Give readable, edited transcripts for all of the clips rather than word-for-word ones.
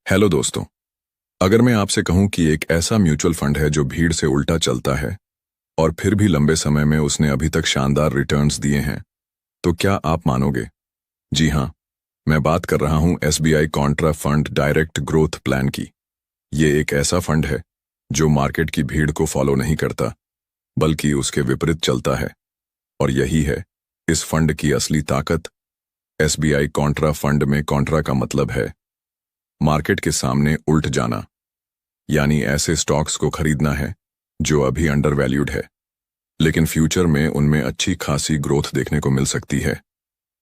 Hello दोस्तों। अगर मैं आपसे कहूं कि एक ऐसा म्यूचुअल फंड है जो भीड़ से उल्टा चलता है और फिर भी लंबे समय में उसने अभी तक शानदार रिटर्न्स दिए हैं, तो क्या आप मानोगे? जी हाँ, मैं बात कर रहा हूं SBI Contra fund direct growth plan की। ये एक ऐसा फंड है जो मार्केट की भीड़ को फॉलो नहीं करता, बल्कि उसके विपरीत चलता है। और यही है इस फंड की असली ताकत। एसबीआई कॉन्ट्रा फंड में कॉन्ट्रा का मतलब है मार्केट के सामने उल्ट जाना, यानी ऐसे स्टॉक्स को खरीदना है जो अभी अंडर वैल्यूड है, लेकिन फ्यूचर में उनमें अच्छी खासी ग्रोथ देखने को मिल सकती है।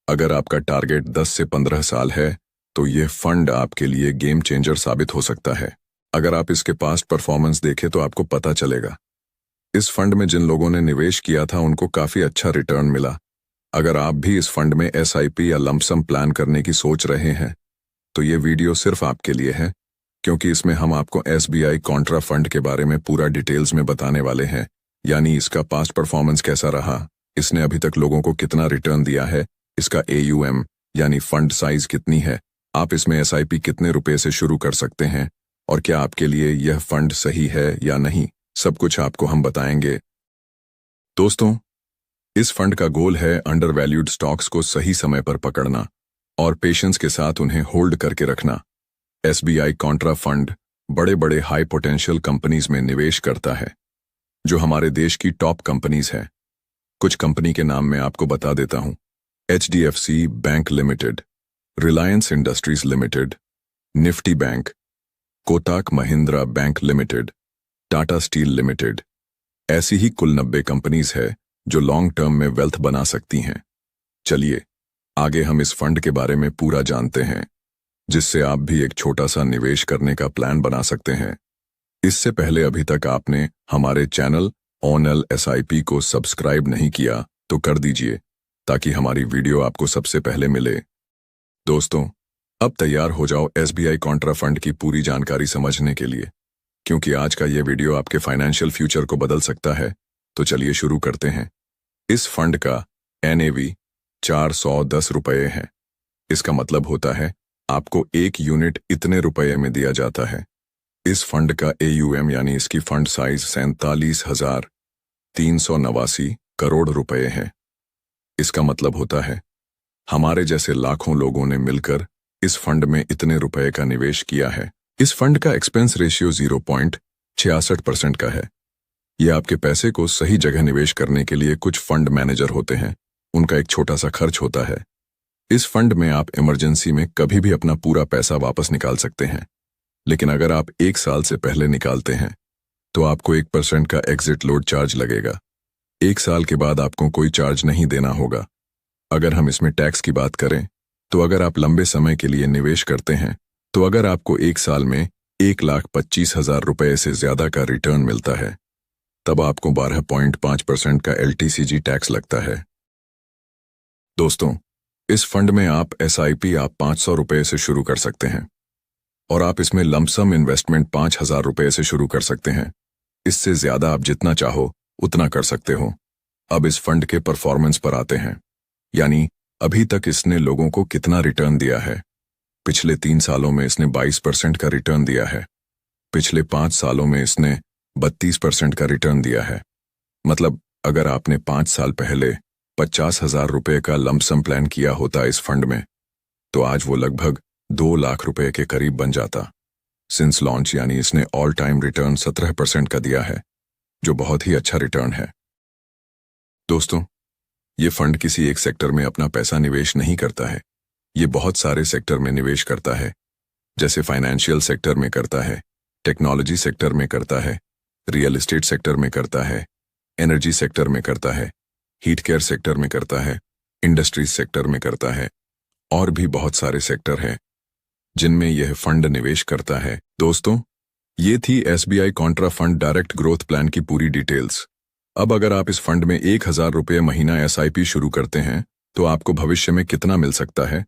अगर आपका टारगेट 10 से 15 साल है तो ये फंड आपके लिए गेम चेंजर साबित हो सकता है। अगर आप इसके पास्ट परफॉर्मेंस देखें तो आपको पता चलेगा इस फंड में जिन लोगों ने निवेश किया था उनको काफी अच्छा रिटर्न मिला। अगर आप भी इस फंड में एसआईपी या लमसम प्लान करने की सोच रहे हैं तो ये वीडियो सिर्फ आपके लिए है, क्योंकि इसमें हम आपको एसबीआई कॉन्ट्रा फंड के बारे में पूरा डिटेल्स में बताने वाले हैं। यानी इसका पास्ट परफॉर्मेंस कैसा रहा, इसने अभी तक लोगों को कितना रिटर्न दिया है, इसका एयूएम यानी फंड साइज कितनी है, आप इसमें एसआईपी कितने रुपए से शुरू कर सकते हैं, और क्या आपके लिए यह फंड सही है या नहीं, सब कुछ आपको हम बताएंगे। दोस्तों, इस फंड का गोल है अंडर वैल्यूड स्टॉक्स को सही समय पर पकड़ना और पेशेंस के साथ उन्हें होल्ड करके रखना। एसबीआई कॉन्ट्रा फंड बड़े बड़े हाई पोटेंशियल कंपनीज में निवेश करता है जो हमारे देश की टॉप कंपनीज हैं। कुछ कंपनी के नाम मैं आपको बता देता हूं। HDFC bank limited, Reliance industries limited, Nifty bank, Kotak Mahindra bank limited, Tata steel limited. ऐसी ही कुल 90 कंपनीज है जो लॉन्ग टर्म में वेल्थ बना सकती हैं। चलिए आगे हम इस फंड के बारे में पूरा जानते हैं, जिससे आप भी एक छोटा सा निवेश करने का प्लान बना सकते हैं। इससे पहले अभी तक आपने हमारे चैनल ओनल एसआईपी को सब्सक्राइब नहीं किया तो कर दीजिए, ताकि हमारी वीडियो आपको सबसे पहले मिले। दोस्तों, अब तैयार हो जाओ एसबीआई कॉन्ट्रा फंड की पूरी जानकारी समझने के लिए, क्योंकि आज का ये वीडियो आपके फाइनेंशियल फ्यूचर को बदल सकता है। तो चलिए शुरू करते हैं। इस फंड का एनएवी 410 रुपये है। इसका मतलब होता है आपको एक यूनिट इतने रुपये में दिया जाता है। इस फंड का एयूएम यानी इसकी फंड साइज 47,389 करोड़ रुपए है। इसका मतलब होता है हमारे जैसे लाखों लोगों ने मिलकर इस फंड में इतने रुपए का निवेश किया है। इस फंड का एक्सपेंस रेशियो 0.66% का है। यह आपके पैसे को सही जगह निवेश करने के लिए कुछ फंड मैनेजर होते हैं, उनका एक छोटा सा खर्च होता है। इस फंड में आप इमरजेंसी में कभी भी अपना पूरा पैसा वापस निकाल सकते हैं, लेकिन अगर आप 1 साल से पहले निकालते हैं तो आपको 1% का एग्जिट लोड चार्ज लगेगा। 1 साल के बाद आपको कोई चार्ज नहीं देना होगा। अगर हम इसमें टैक्स की बात करें तो अगर आप लंबे समय के लिए निवेश करते हैं तो अगर आपको 1 साल में 1,25,000 रुपये से ज्यादा का रिटर्न मिलता है तब आपको 12.5% का एलटीसीजी टैक्स लगता है। दोस्तों, इस फंड में आप एसआईपी आप 500 रुपये से शुरू कर सकते हैं और आप इसमें लमसम इन्वेस्टमेंट 5,000 रुपये से शुरू कर सकते हैं। इससे ज्यादा आप जितना चाहो उतना कर सकते हो। अब इस फंड के परफॉर्मेंस पर आते हैं, यानी अभी तक इसने लोगों को कितना रिटर्न दिया है। पिछले 3 सालों में इसने 22% का रिटर्न दिया है। पिछले 5 सालों में इसने 32% का रिटर्न दिया है। मतलब अगर आपने 5 साल पहले 50,000 रुपये का लमसम प्लान किया होता इस फंड में, तो आज वो लगभग 2 लाख रुपए के करीब बन जाता। सिंस लॉन्च यानी इसने ऑल टाइम रिटर्न 17% का दिया है, जो बहुत ही अच्छा रिटर्न है। दोस्तों, ये फंड किसी एक सेक्टर में अपना पैसा निवेश नहीं करता है। ये बहुत सारे सेक्टर में निवेश करता है, जैसे फाइनेंशियल सेक्टर में करता है, टेक्नोलॉजी सेक्टर में करता है, रियल एस्टेट सेक्टर में करता है, एनर्जी सेक्टर में करता है, हीट केयर सेक्टर में करता है, इंडस्ट्रीज सेक्टर में करता है, और भी बहुत सारे सेक्टर हैं जिनमें यह फंड निवेश करता है। दोस्तों, ये थी SBI Contra fund direct growth plan की पूरी डिटेल्स। अब अगर आप इस फंड में 1,000 रुपये महीना एसआईपी शुरू करते हैं तो आपको भविष्य में कितना मिल सकता है?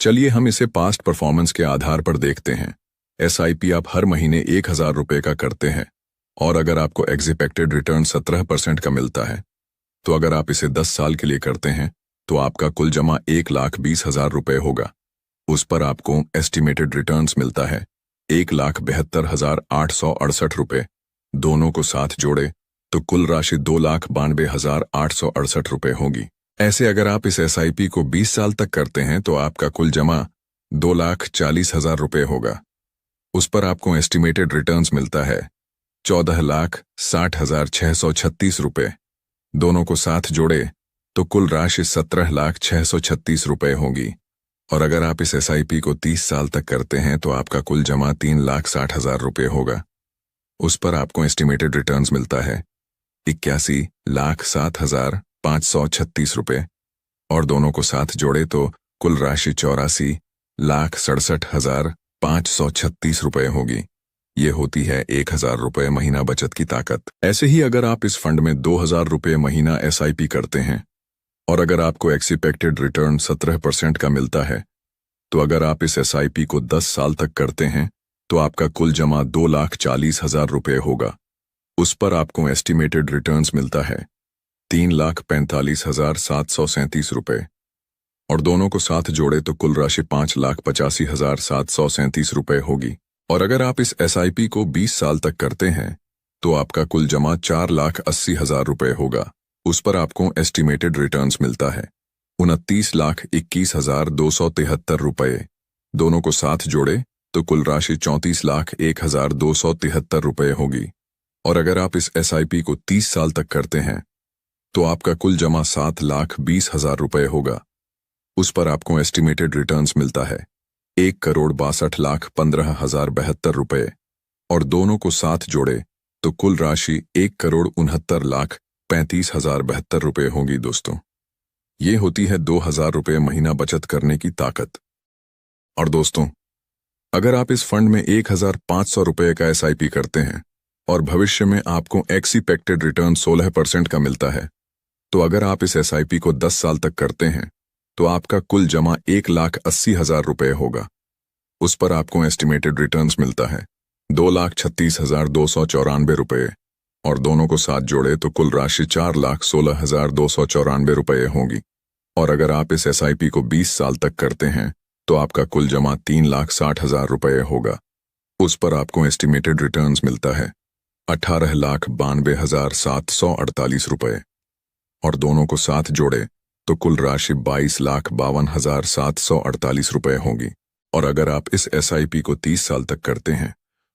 चलिए हम इसे पास्ट परफॉर्मेंस के आधार पर देखते हैं। एसआईपी आप हर महीने 1,000 रुपये का करते हैं और अगर आपको एक्सपेक्टेड रिटर्न 17% का मिलता है, तो अगर आप इसे 10 साल के लिए करते हैं तो आपका कुल जमा 1,20,000 रुपये होगा। उस पर आपको एस्टिमेटेड रिटर्न्स मिलता है 1,72,868 दोनों को साथ जोड़े तो कुल राशि 2,92,868 होगी। ऐसे अगर आप इस एसआईपी को 20 साल तक करते हैं तो आपका कुल जमा 2,40,000 होगा। उस पर आपको एस्टिमेटेड रिटर्न्स मिलता है 14,60,636 दोनों को साथ जोड़े तो कुल राशि 17,06,36 होगी। और अगर आप इस एसआईपी को 30 साल तक करते हैं तो आपका कुल जमा 3,60,000 होगा। उस पर आपको एस्टिमेटेड रिटर्न्स मिलता है 81,07,536 और दोनों को साथ जोड़े तो कुल राशि 84,67,536 होगी। ये होती है 1,000 रुपये महीना बचत की ताकत। ऐसे ही अगर आप इस फंड में 2,000 रुपये महीना एसआईपी करते हैं और अगर आपको एक्सपेक्टेड रिटर्न 17% का मिलता है तो अगर आप इस एसआईपी को 10 साल तक करते हैं तो आपका कुल जमा 2,40,000 होगा। उस पर आपको एस्टिमेटेड रिटर्न्स मिलता है 3,45,737 और दोनों को साथ जोड़े तो कुल राशि 5,85,737 होगी। और अगर आप इस एसआईपी को 20 साल तक करते हैं तो आपका कुल जमा 4,80,000 होगा। उस पर आपको एस्टिमेटेड रिटर्न्स मिलता है 29,21,273 दोनों को साथ जोड़े तो कुल राशि 34,01,273 होगी। और अगर आप इस एसआईपी को 30 साल तक करते हैं तो आपका कुल जमा 7,20,000 होगा। उस पर आपको एस्टिमेटेड रिटर्न्स मिलता है 1,62,15,072 और दोनों को साथ जोड़े तो कुल राशि 1,69,35,072 होगी। दोस्तों, ये होती है 2,000 रुपये महीना बचत करने की ताकत। और दोस्तों, अगर आप इस फंड में 1,500 रुपये का एसआईपी करते हैं और भविष्य में आपको एक्सपेक्टेड रिटर्न 16% का मिलता है तो अगर आप इस एसआईपी को 10 साल तक करते हैं तो आपका कुल जमा 1,80,000 होगा। उस पर आपको एस्टिमेटेड रिटर्न्स मिलता है 2,36,294 और दोनों को साथ जोड़े तो कुल राशि 4,16,294 होगी। और अगर आप इस एसआईपी को 20 साल तक करते हैं तो आपका कुल जमा 3,60,000 होगा। उस पर आपको एस्टिमेटेड रिटर्न्स मिलता है 18,92,748 और दोनों को साथ जोड़े तो कुल राशि 22,52,748 होगी। और अगर आप इस एसआईपी को 30 साल तक करते हैं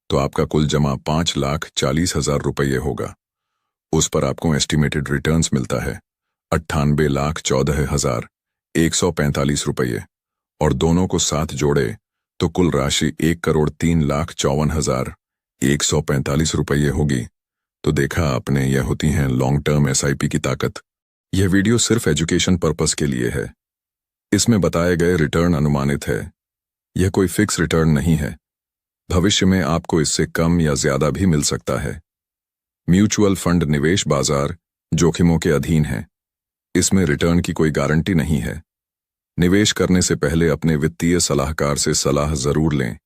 तो आपका कुल जमा 5,40,000 होगा। उस पर आपको एस्टिमेटेड रिटर्न्स मिलता है 98,14,145 और दोनों को साथ जोड़े तो कुल राशि 1,03,54,145 होगी। तो देखा आपने, यह होती हैं लॉन्ग टर्म एसआईपी की ताकत। यह वीडियो सिर्फ एजुकेशन पर्पस के लिए है। इसमें बताए गए रिटर्न अनुमानित है, यह कोई फिक्स रिटर्न नहीं है। भविष्य में आपको इससे कम या ज्यादा भी मिल सकता है। म्यूचुअल फंड निवेश बाजार जोखिमों के अधीन है। इसमें रिटर्न की कोई गारंटी नहीं है। निवेश करने से पहले अपने वित्तीय सलाहकार से सलाह जरूर लें।